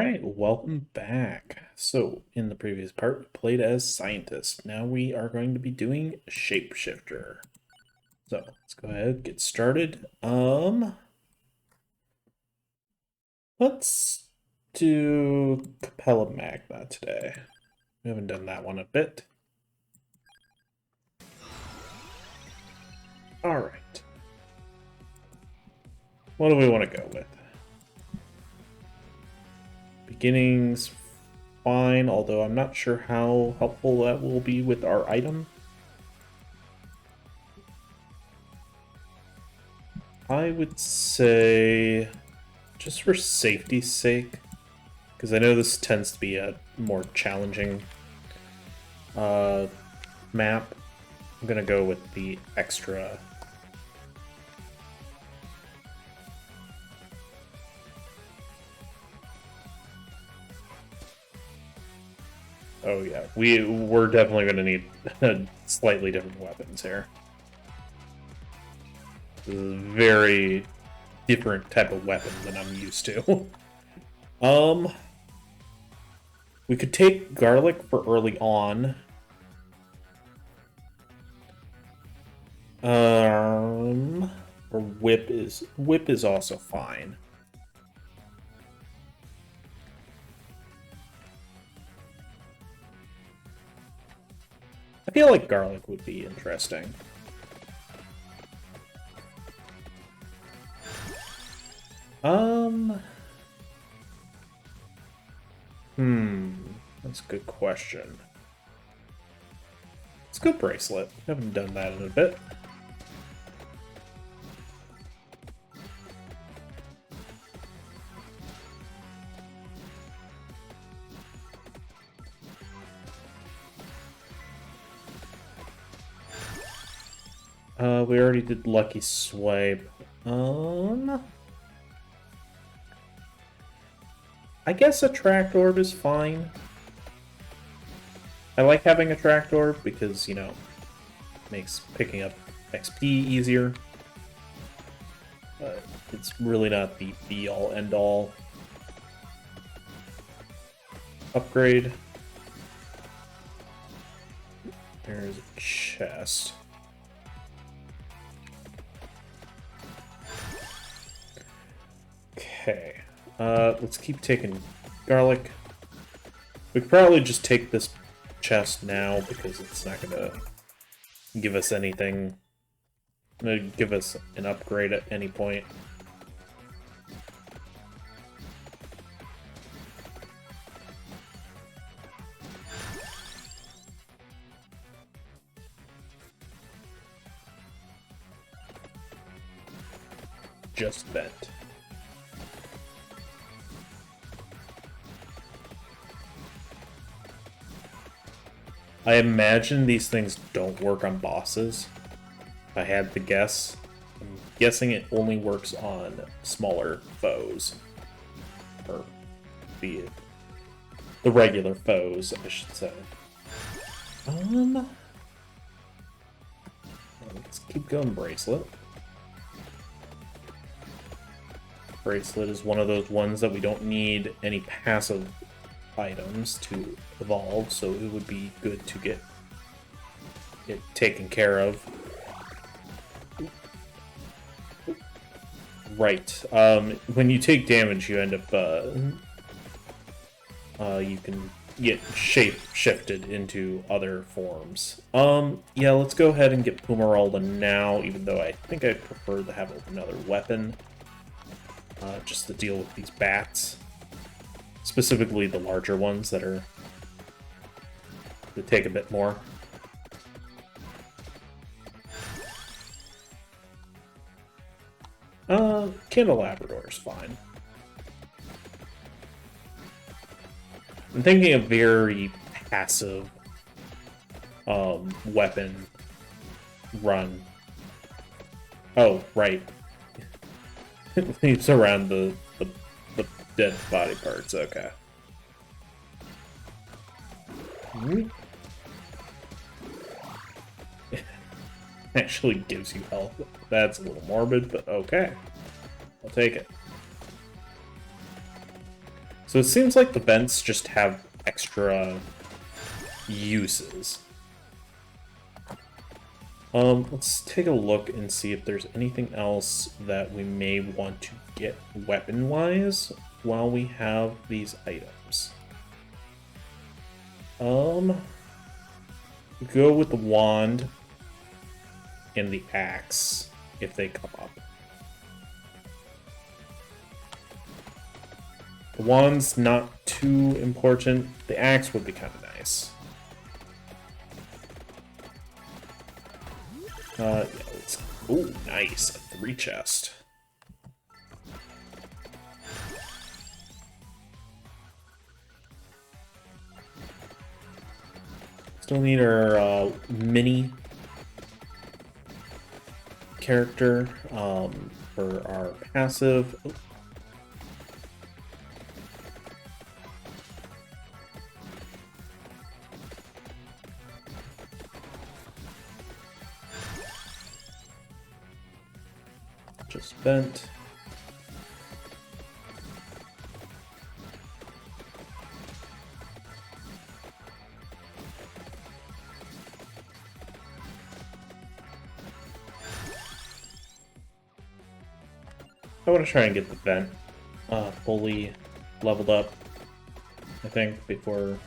right, welcome back. So, in the previous part, we played as scientist. Now we are going to be doing shapeshifter. So, let's go ahead, get started. Let's do Capella Magma today. We haven't done that one a bit. All right. What do we want to go with? Beginning's fine, although I'm not sure how helpful that will be with our item. I would say, just for safety's sake, because I know this tends to be a more challenging map, I'm going to go with the extra. Oh yeah, we're definitely going to need slightly different weapons here. This is a very different type of weapon than I'm used to. We could take garlic for early on. Or whip is also fine. I feel like garlic would be interesting. That's a good question. Let's go bracelet. Haven't done that in a bit. We already did Lucky Swipe. I guess Attract Orb is fine. I like having Attract Orb because, you know, makes picking up XP easier. But it's really not the be-all, end-all upgrade. There's a chest. Okay. Let's keep taking garlic. We could probably just take this chest now because it's not gonna give us anything. Give us an upgrade at any point. Just bent. I imagine these things don't work on bosses. If I had to guess, I'm guessing it only works on smaller foes. Or the regular foes, I should say. Let's keep going, bracelet. Bracelet is one of those ones that we don't need any passive items to evolve, so it would be good to get it taken care of. Right. When you take damage, you end up you can get shape-shifted into other forms. Yeah, let's go ahead and get Pumaralda now, even though I think I'd prefer to have another weapon. Just to deal with these bats. Specifically the larger ones that take a bit more. Candelabrador is fine. I'm thinking a very passive weapon run. Oh, right. It leaves around the dead body parts, okay. Actually gives you health. That's a little morbid, but okay. I'll take it. So it seems like the vents just have extra uses. Let's take a look and see if there's anything else that we may want to get weapon-wise while we have these items. Go with the wand and the axe if they come up. The wand's not too important. The axe would be kind of nice. Yeah, let's... Oh, nice. A 3 chest. Still need our mini character for our passive. Oh. Just bent. I want to try and get the vent fully leveled up, I think, before...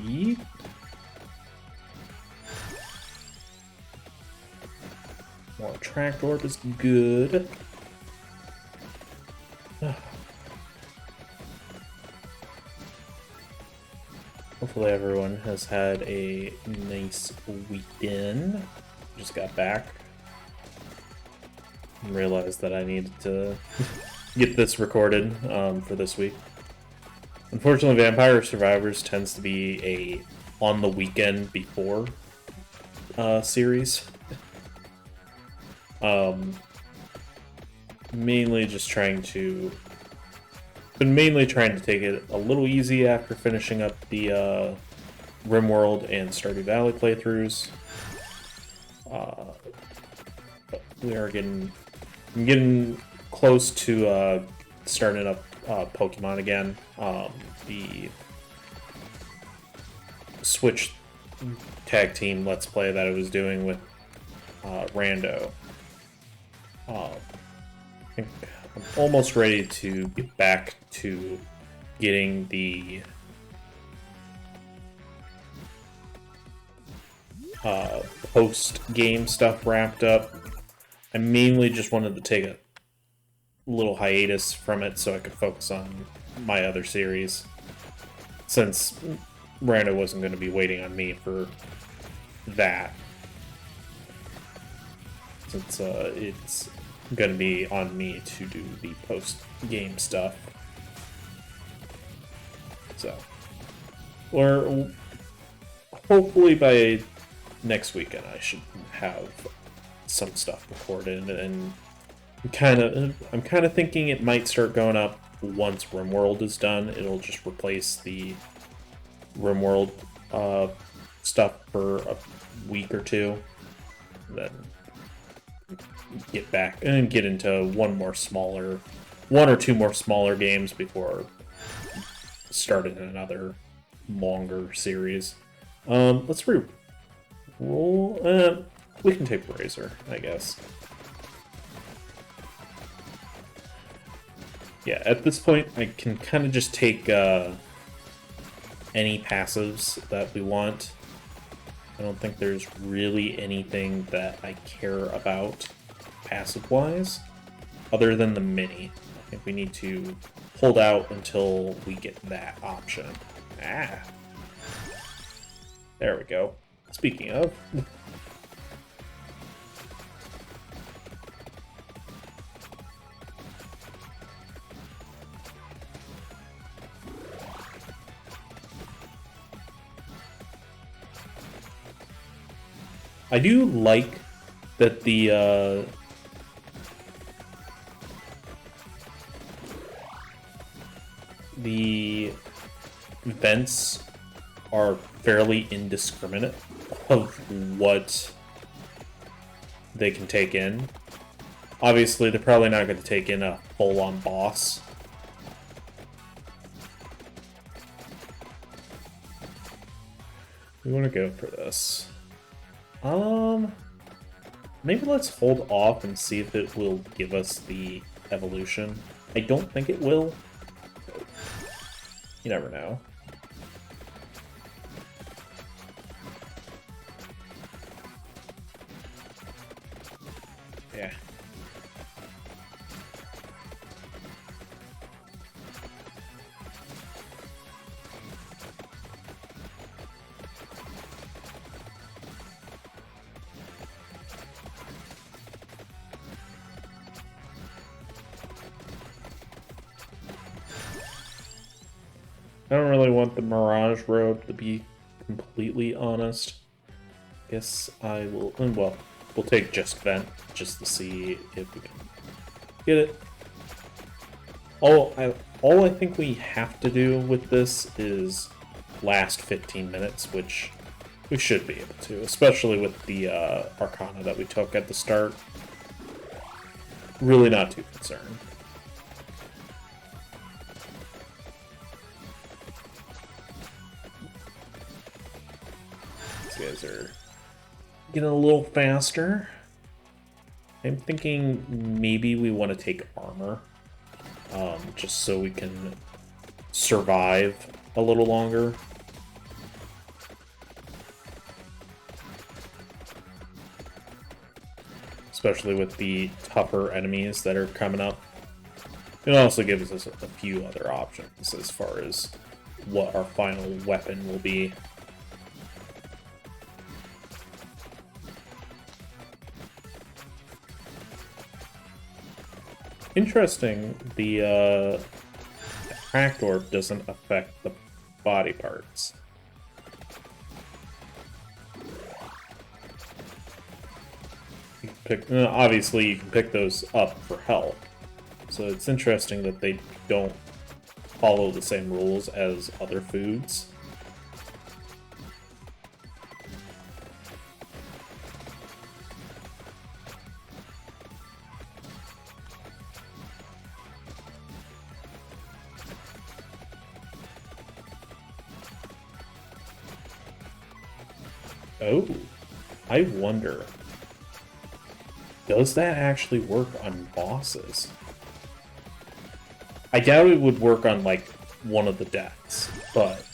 Yeet. More tracked orb is good. Hopefully everyone has had a nice weekend. Just got back and realized that I needed to get this recorded for this week. Unfortunately, Vampire Survivors tends to be a on the weekend before series. Mainly trying to take it a little easy after finishing up the RimWorld and Stardew Valley playthroughs. But we are getting close to starting up Pokemon again. The Switch tag team Let's Play that I was doing with Rando. I think I'm almost ready to get back to getting the post-game stuff wrapped up. I mainly just wanted to take a little hiatus from it so I could focus on my other series, since Rando wasn't going to be waiting on me for that, since it's going to be on me to do the post-game stuff. So, or hopefully by next weekend I should have some stuff recorded, and I'm kind of thinking it might start going up once RimWorld is done. It'll just replace the RimWorld stuff for a week or two, then get back and get into one or two more smaller games before starting another longer series. Let's roll. We can take Razor, I guess. Yeah, at this point, I can kind of just take any passives that we want. I don't think there's really anything that I care about passive-wise, other than the mini. I think we need to hold out until we get that option. Ah. There we go. Speaking of... I do like that the vents are fairly indiscriminate of what they can take in. Obviously, they're probably not going to take in a full-on boss. We want to go for this. Maybe let's hold off and see if it will give us the evolution. I don't think it will. You never know. Yeah. I don't really want the Mirage Robe, to be completely honest. Guess I will, well, we'll take just Vent, just to see if we can get it. All I think we have to do with this is last 15 minutes, which we should be able to, especially with the Arcana that we took at the start. Really not too concerned. These guys are getting a little faster. I'm thinking maybe we want to take armor, just so we can survive a little longer. Especially with the tougher enemies that are coming up. It also gives us a few other options as far as what our final weapon will be. Interesting, the Cracked Orb doesn't affect the body parts. You can pick, obviously, you can pick those up for health. So it's interesting that they don't follow the same rules as other foods. Oh, I wonder, does that actually work on bosses? I doubt it would work on, like, one of the deaths, but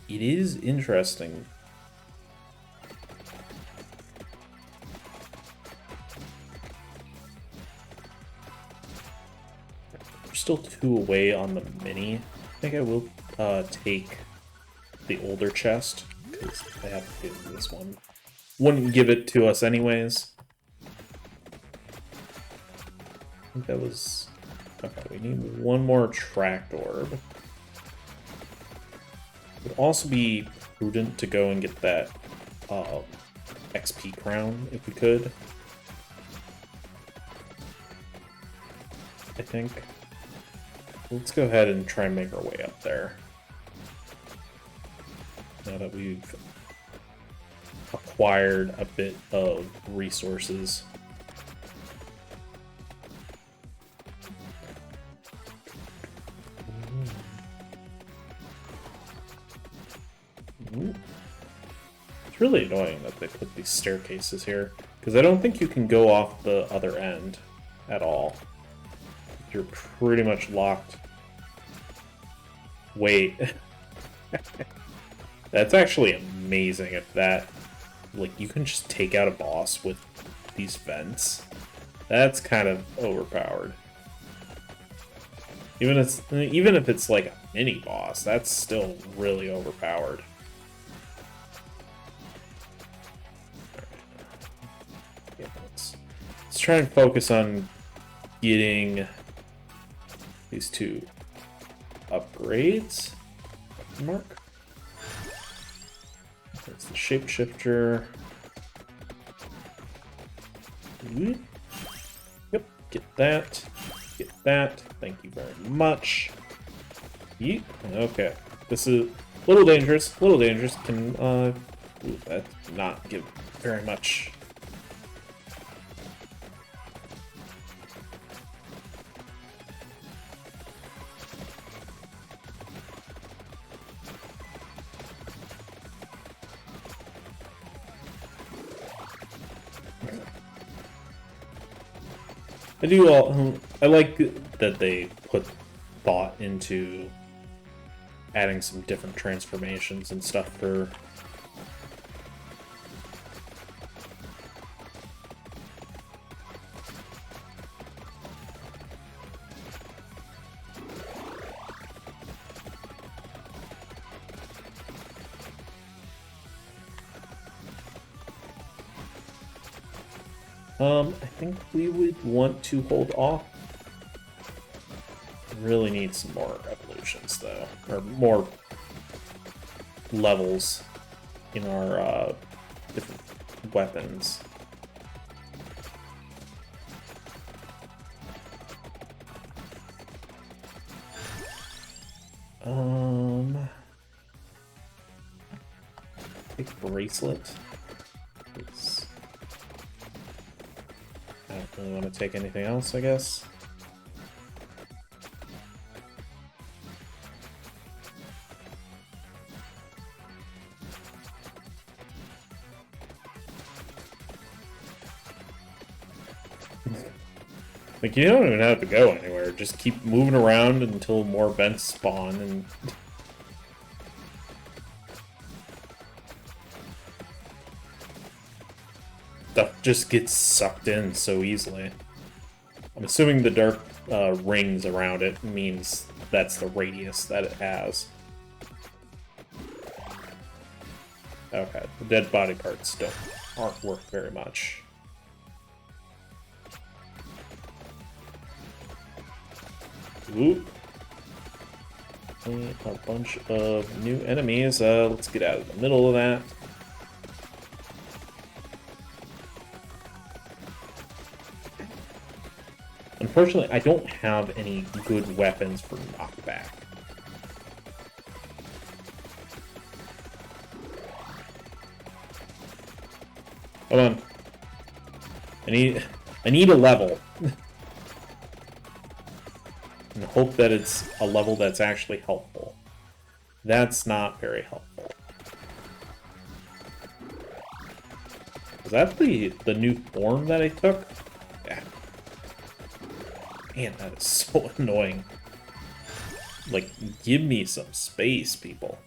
it is interesting. We're still 2 away on the mini. I think I will take the older chest, because I have to do this one. Wouldn't give it to us anyways. I think that was... Okay, we need one more Tract Orb. It would also be prudent to go and get that XP crown, if we could. I think. Let's go ahead and try and make our way up there. Now that we've acquired a bit of resources. Ooh. It's really annoying that they put these staircases here, because I don't think you can go off the other end at all. You're pretty much locked. Wait. That's actually amazing if that, like, you can just take out a boss with these vents. That's kind of overpowered. Even if it's like a mini boss, that's still really overpowered. Yeah, let's try and focus on getting these 2 upgrades. Mark. That's the shapeshifter. Yep, get that. Get that. Thank you very much. Yeet. Okay. This Little dangerous. Little dangerous. Can, ooh, that did not give very much. I like that they put thought into adding some different transformations and stuff for... I think we would want to hold off. Really need some more evolutions, though. Or more levels in our different weapons. Big bracelet. I don't really want to take anything else, I guess. Like, you don't even have to go anywhere. Just keep moving around until more vents spawn and... stuff just gets sucked in so easily. I'm assuming the dark rings around it means that's the radius that it has. Okay, the dead body parts aren't worth very much. Ooh. A bunch of new enemies. Let's get out of the middle of that. Unfortunately, I don't have any good weapons for knockback. Hold on. I need a level. And hope that it's a level that's actually helpful. That's not very helpful. Is that the new form that I took? Yeah. Man, that is so annoying. Like, give me some space, people.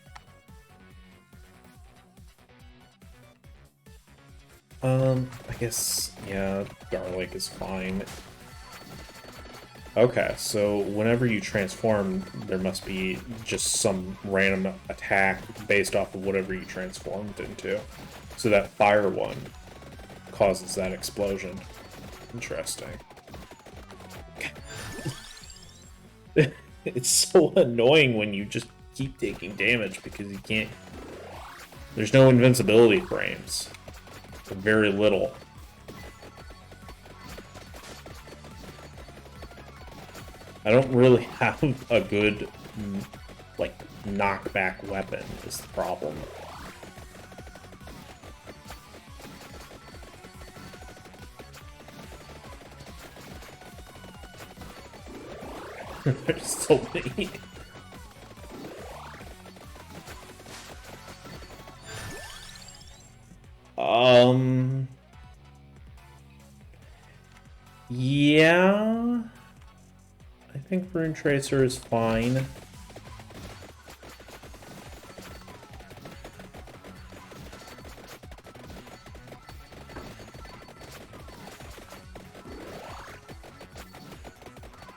I guess, yeah, garlic is fine. Okay, so whenever you transform, there must be just some random attack based off of whatever you transformed into. So that fire one causes that explosion. Interesting. It's so annoying when you just keep taking damage because you can't... There's no invincibility frames. Or very little. I don't really have a good, like, knockback weapon is the problem. There's so many. Yeah. I think Rune Tracer is fine.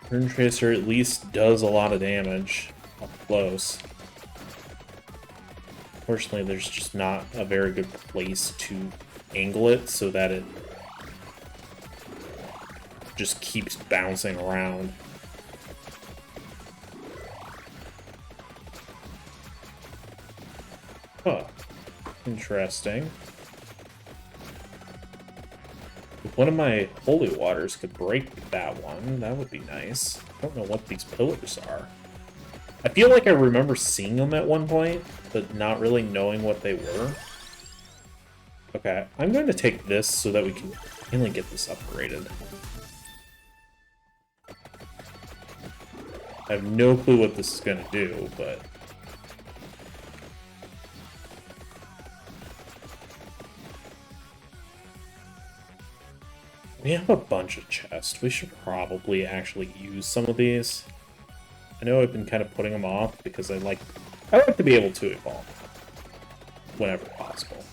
Rune Tracer at least does a lot of damage up close. Fortunately, there's just not a very good place to angle it so that it just keeps bouncing around. Huh. Interesting. If one of my holy waters could break that one, that would be nice. I don't know what these pillars are. I feel like I remember seeing them at one point, but not really knowing what they were. Okay, I'm going to take this so that we can finally get this upgraded. I have no clue what this is going to do, but... we have a bunch of chests. We should probably actually use some of these. I know I've been kind of putting them off because I like to be able to evolve whenever possible.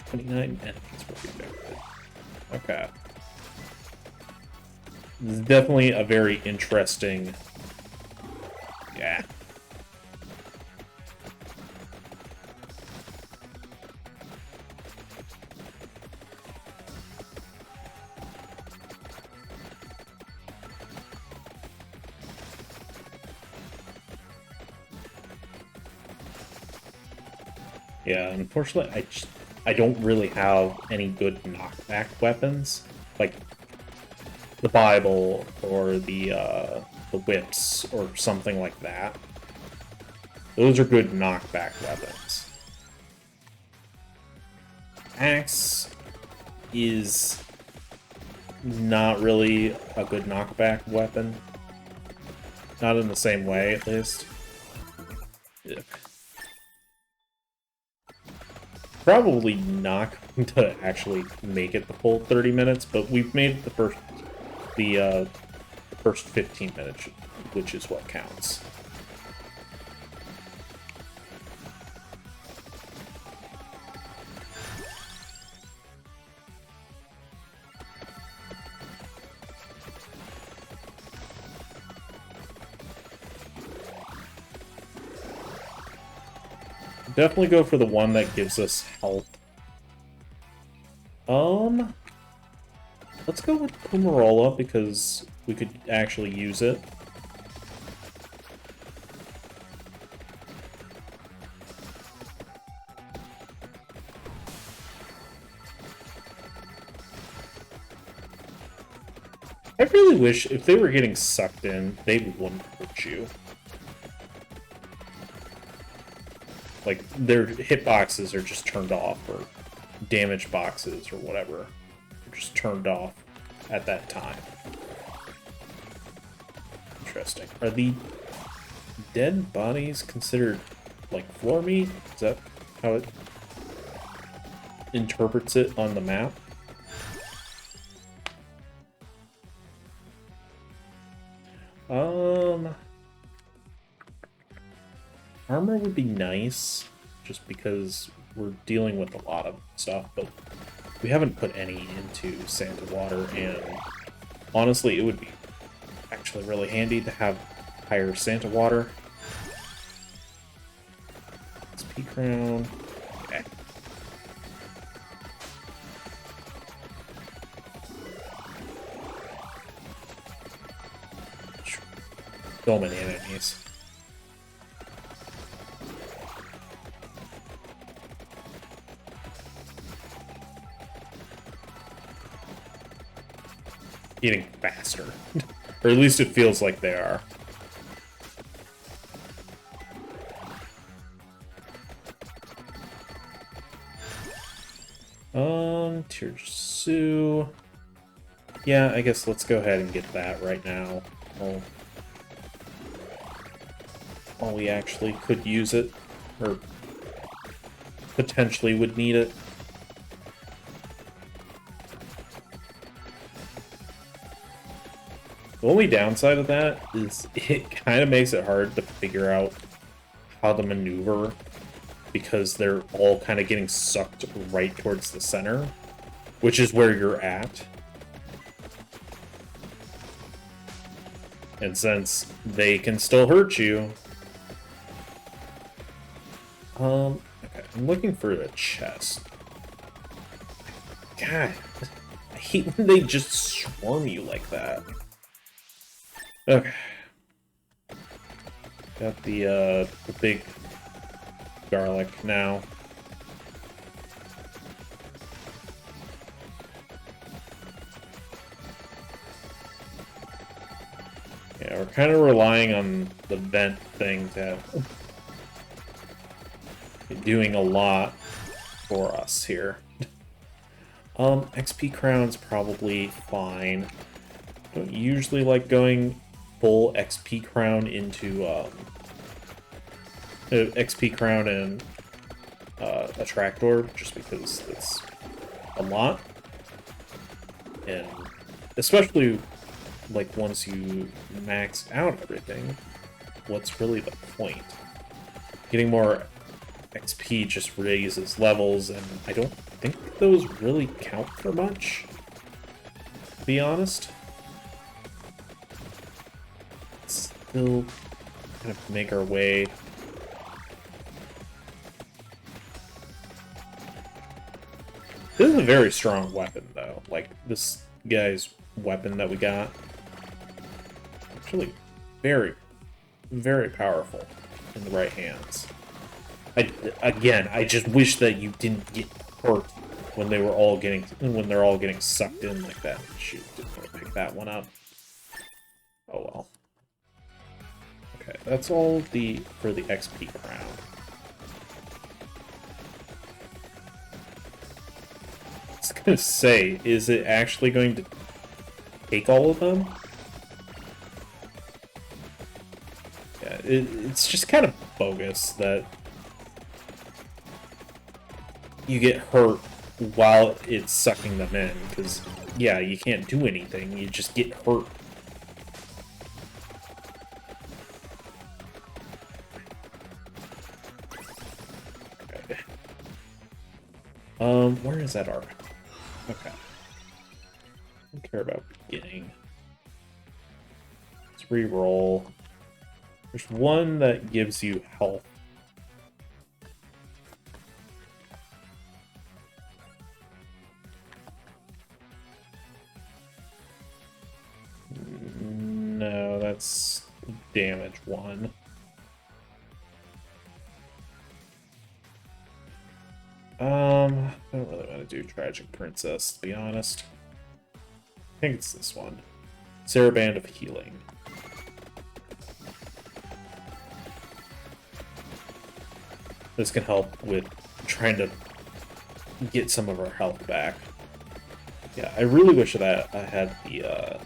29 enemies will be victored. Okay. This is definitely a very interesting... yeah. Yeah, unfortunately, I don't really have any good knockback weapons, like the Bible or the whips or something like that. Those are good knockback weapons. Axe is not really a good knockback weapon. Not in the same way, at least. Ugh. Probably not going to actually make it the full 30 minutes, but we've made it the first 15 minutes, which is what counts. Definitely go for the one that gives us health. Let's go with Pummarola because we could actually use it. I really wish if they were getting sucked in, they wouldn't hurt you. Like, their hitboxes are just turned off, or damage boxes, or whatever. They're just turned off at that time. Interesting. Are the dead bodies considered, like, floor meat? Is that how it interprets it on the map? Armor would be nice, just because we're dealing with a lot of stuff, but we haven't put any into Santa Water, and honestly, it would be actually really handy to have higher Santa Water. XP crown. Okay. So many enemies. Getting faster. Or at least it feels like they are. Tirsu. Yeah, I guess let's go ahead and get that right now. While we actually could use it, or potentially would need it. The only downside of that is it kind of makes it hard to figure out how to maneuver because they're all kind of getting sucked right towards the center, which is where you're at. And since they can still hurt you... okay, I'm looking for a chest. God, I hate when they just swarm you like that. Okay. Got the big garlic now. Yeah, Yeah, we're kind of relying on the vent thing to be doing a lot for us here. XP crown's probably fine. Don't usually like going full XP crown into XP crown and a trapdoor, just because it's a lot, and especially like once you max out everything, what's really the point? Getting more XP just raises levels, and I don't think those really count for much, to be honest. Still kind of make our way. This is a very strong weapon, though. Like, this guy's weapon that we got. Actually, very, very powerful in the right hands. Again, I just wish that you didn't get hurt when they're all getting sucked in like that. Shoot, didn't want to pick that one up. Oh well. Okay, that's all for the XP crown. I was gonna say, is it actually going to take all of them? Yeah, it's just kind of bogus that you get hurt while it's sucking them in, because, yeah, you can't do anything, you just get hurt. Okay. Where is that arc? Okay. I don't care about beginning. Let's re-roll. There's one that gives you health. No, that's damage one. I don't really want to do Tragic Princess, to be honest. I think it's this one. Saraband of Healing. This can help with trying to get some of our health back. Yeah, I really wish that I had the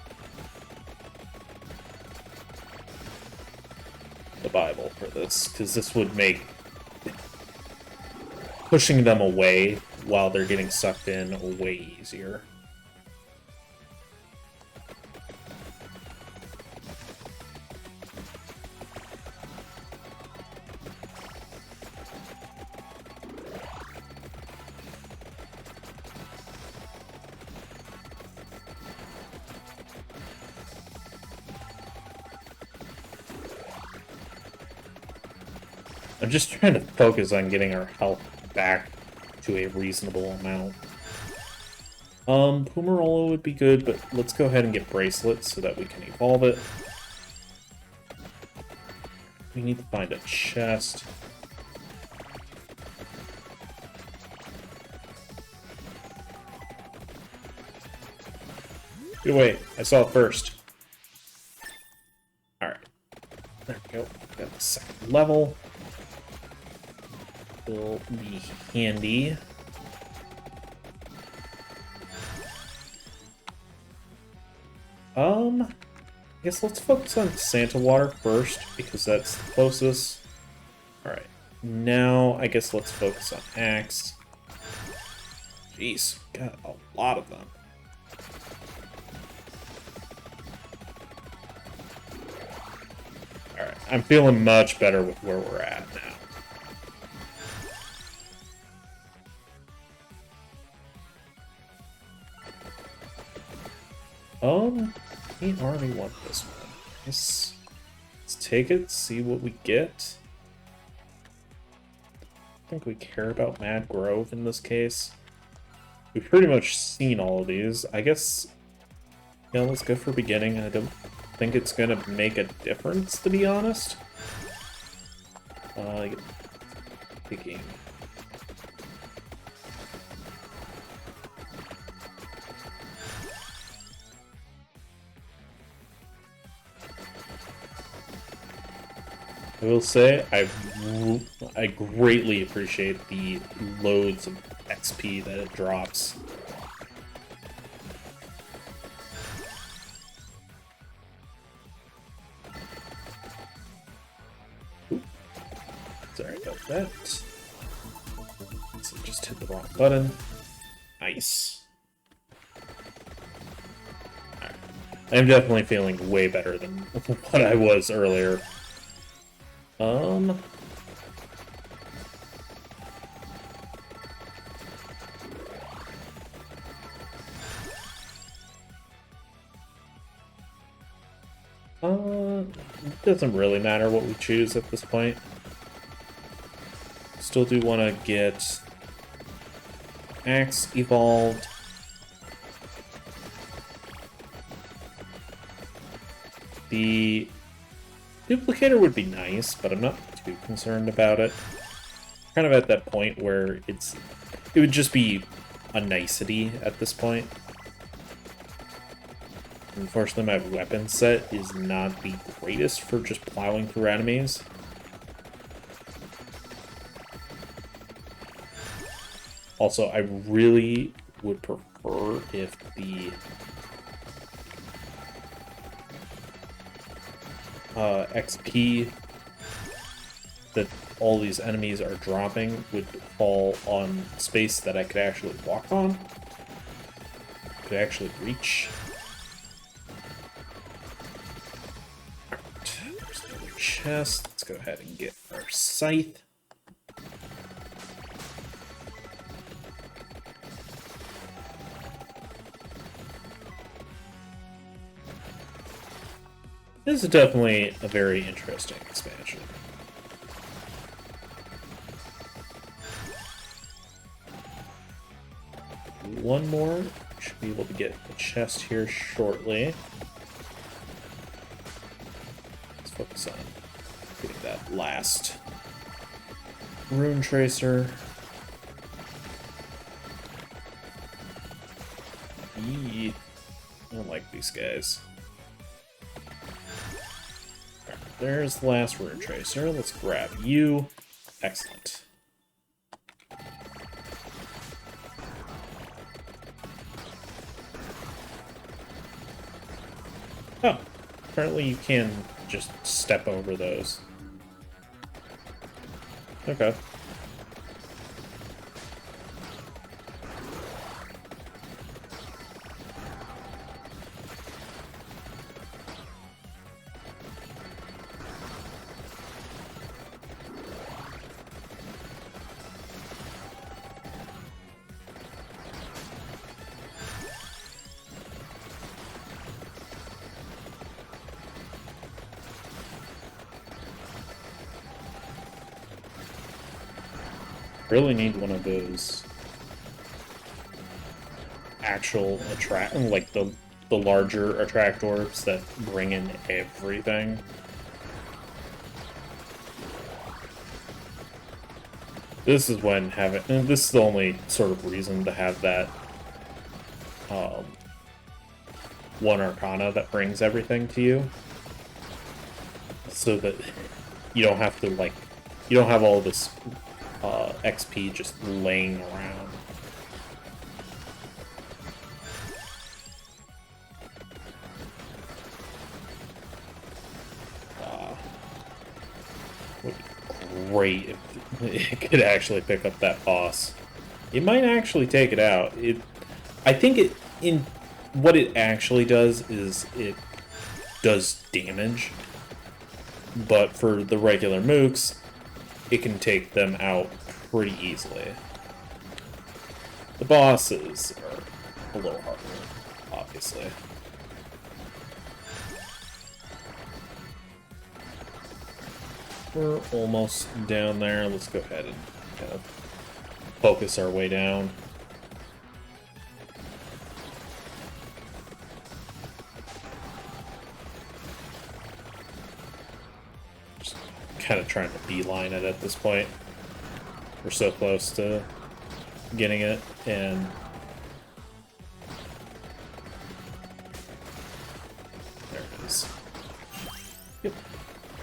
Bible for this, because this would make pushing them away while they're getting sucked in way easier. I'm just trying to focus on getting our health back to a reasonable amount. Pummarola would be good, but let's go ahead and get Bracelets so that we can evolve it. We need to find a chest. Wait, I saw it first. Alright. There we go. Got the second level. Will be handy. I guess let's focus on Santa Water first, because that's the closest. Alright, now I guess let's focus on Axe. Jeez, got a lot of them. Alright, I'm feeling much better with where we're at now. We already want this one. Let's take it, see what we get. I think we care about Mad Grove in this case. We've pretty much seen all of these. I guess, yeah, let's go for beginning. I don't think it's gonna make a difference, to be honest. Picking. I will say I greatly appreciate the loads of XP that it drops. Ooh. Sorry about that. So just hit the wrong button. Nice. Right. I'm definitely feeling way better than what I was earlier. It doesn't really matter what we choose at this point. Still do want to get Axe evolved. The Duplicator would be nice, but I'm not too concerned about it. Kind of at that point where it would just be a nicety at this point. Unfortunately, my weapon set is not the greatest for just plowing through enemies. Also, I really would prefer if the XP that all these enemies are dropping would fall on space that I could actually walk on. Could actually reach. Alright, there's another chest. Let's go ahead and get our scythe. This is definitely a very interesting expansion. One more. Should be able to get a chest here shortly. Let's focus on getting that last rune tracer. Eee. I don't like these guys. There's the last rune tracer. Let's grab you. Excellent. Oh, apparently you can just step over those. Okay. Really need one of those actual like the larger attract orbs that bring in everything. This is when this is the only sort of reason to have that one Arcana that brings everything to you, so that you don't have to you don't have all this XP just laying around. Would be great if it could actually pick up that boss. It might actually take it out. I think what it actually does is it does damage, but for the regular mooks, it can take them out pretty easily. The bosses are a little harder, obviously. We're almost down there. Let's go ahead and kind of focus our way down. Just kind of trying to beeline it at this point. We're so close to getting it, and there it is. Yep.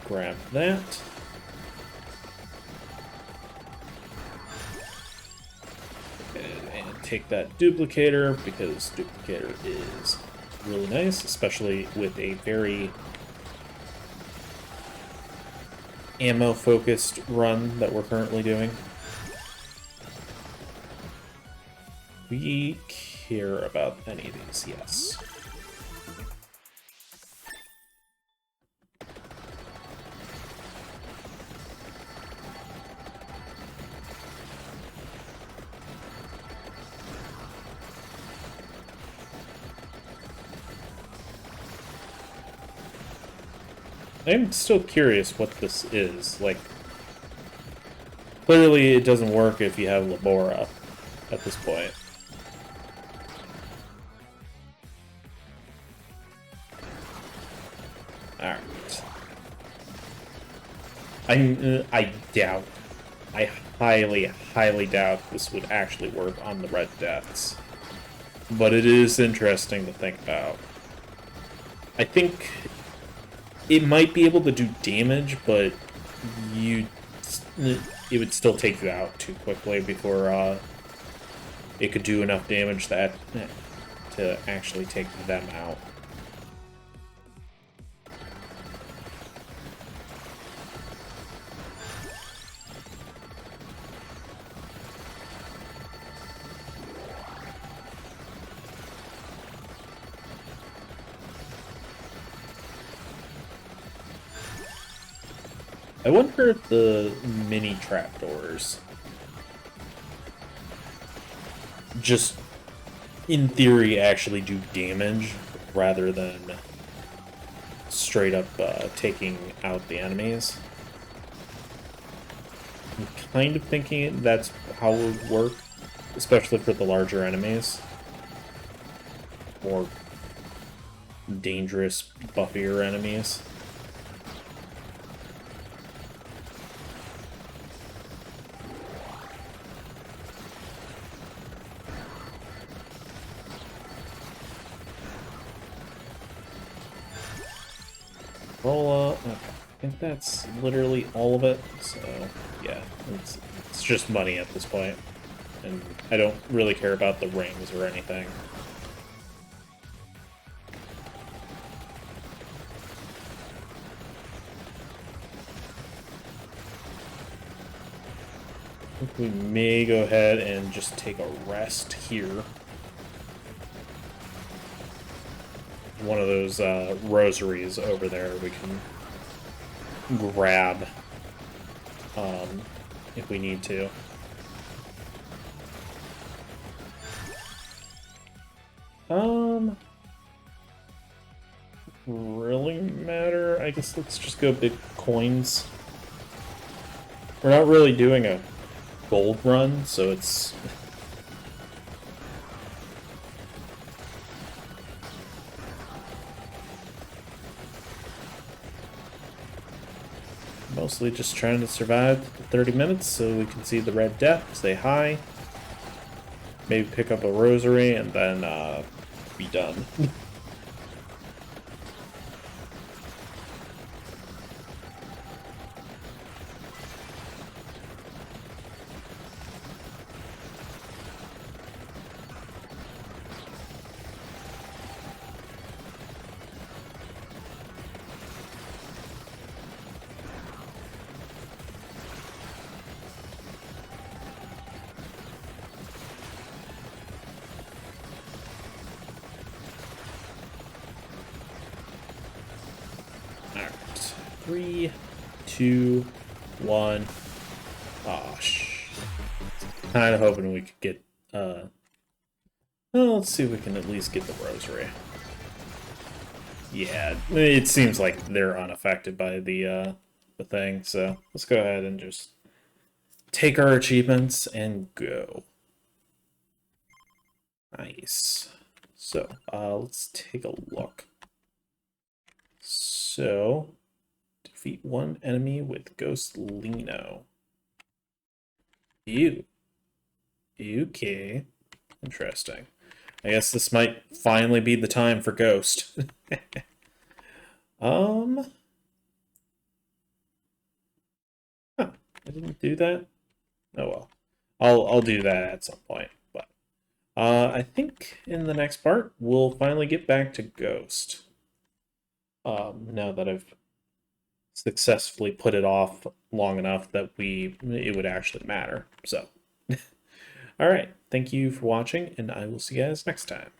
Grab that. take that duplicator, because duplicator is really nice, especially with a very ammo-focused run that we're currently doing. We care about any of these, yes. I'm still curious what this is. Like, clearly it doesn't work if you have Labora at this point. Alright. I doubt, I highly doubt this would actually work on the Red Deaths. But it is interesting to think about. I think it might be able to do damage, but it would still take you out too quickly before it could do enough damage that to actually take them out. I wonder if the mini trapdoors just, in theory, actually do damage rather than straight up taking out the enemies. I'm kind of thinking that's how it would work, especially for the larger enemies. More dangerous, buffier enemies. Roll up. Okay. I think that's literally all of it. So, yeah, it's just money at this point. And I don't really care about the rings or anything. I think we may go ahead and just take a rest here. One of those rosaries over there we can grab if we need to. Really matter? I guess let's just go big coins. We're not really doing a gold run, so it's mostly just trying to survive the 30 minutes so we can see the Red Death, say hi, maybe pick up a rosary, and then be done. Alright. 3, 2, 1. Oh, kind of hoping we could get, well, let's see if we can at least get the rosary. Yeah, it seems like they're unaffected by the thing, so let's go ahead and just take our achievements and go. Nice. So, let's take a look. So, defeat one enemy with Ghost Lino. Ew. Okay. Interesting. I guess this might finally be the time for Ghost. Huh, I didn't do that? Oh well. I'll do that at some point. But I think in the next part, we'll finally get back to Ghost. Now that I've successfully put it off long enough that it would actually matter. So, all right. Thank you for watching, and I will see you guys next time.